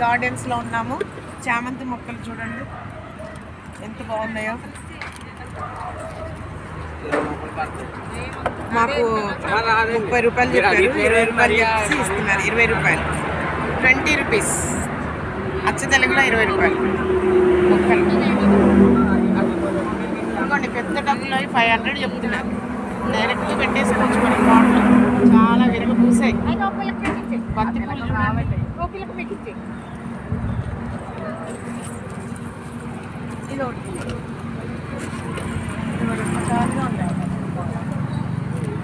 గార్డెన్స్లో ఉన్నాము. చామంతి మొక్కలు చూడండి ఎంత బాగున్నాయో. మాకు 30 రూపాయలు చెప్పారు, 20 రూపాయలు చెప్పి ఇస్తున్నారు. 20 రూపాయలు, 20 రూపీస్. అచ్చ తెలుగులో 20 రూపాయలు మొక్కలు. ఇంకోండి పెద్ద డబ్బులు 500 చెప్తున్నారు. డైరెక్ట్గా పెట్టేసుకోవచ్చు మన పాటలు. చాలా విరగ పూసాయి. బంతి పూలు చూడండి. ఇది ఒకటి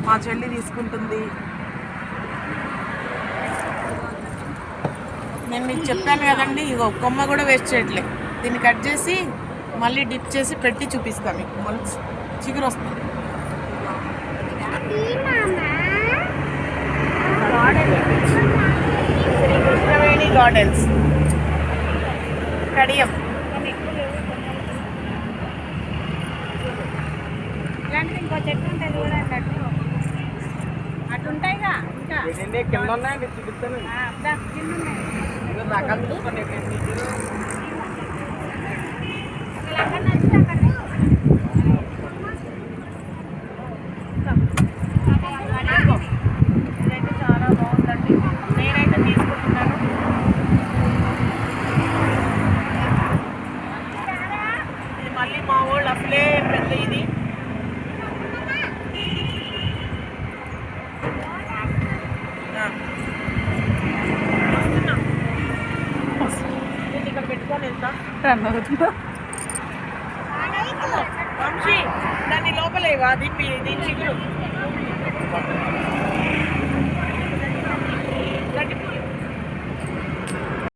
మా చెల్లి తీసుకుంటుంది. నేను మీకు చెప్పాను కదండి, ఇగో కొమ్మ కూడా వేస్ట్ చేయట్లేదు. దీన్ని కట్ చేసి మళ్ళీ డిప్ చేసి పెట్టి చూపిస్తాను మీకు. మళ్ళీ చిగురు వస్తుంది. శ్రీ కృష్ణవేణి గార్డెన్స్, కడియం. ఇలాంటిది ఇంకో చెట్టు ఉంటుంది కూడా అన్నట్టు అటుంటాయిగా. ఇంకా కింద ఉన్నాయండి, చూపిస్తాను. కింద ఉన్నాయి రకాలు చూసుకోండి. ఇదైతే చాలా బాగుందండి. నేనైతే తీసుకుంటున్నాను. ఇది మళ్ళీ మా వాళ్ళు అసలే పెద్ద ఇది. ఇక్కడ పెట్టుకొని వెళ్తా. వంశీ దాన్ని లోపలేవా దింపి దీని చిగురు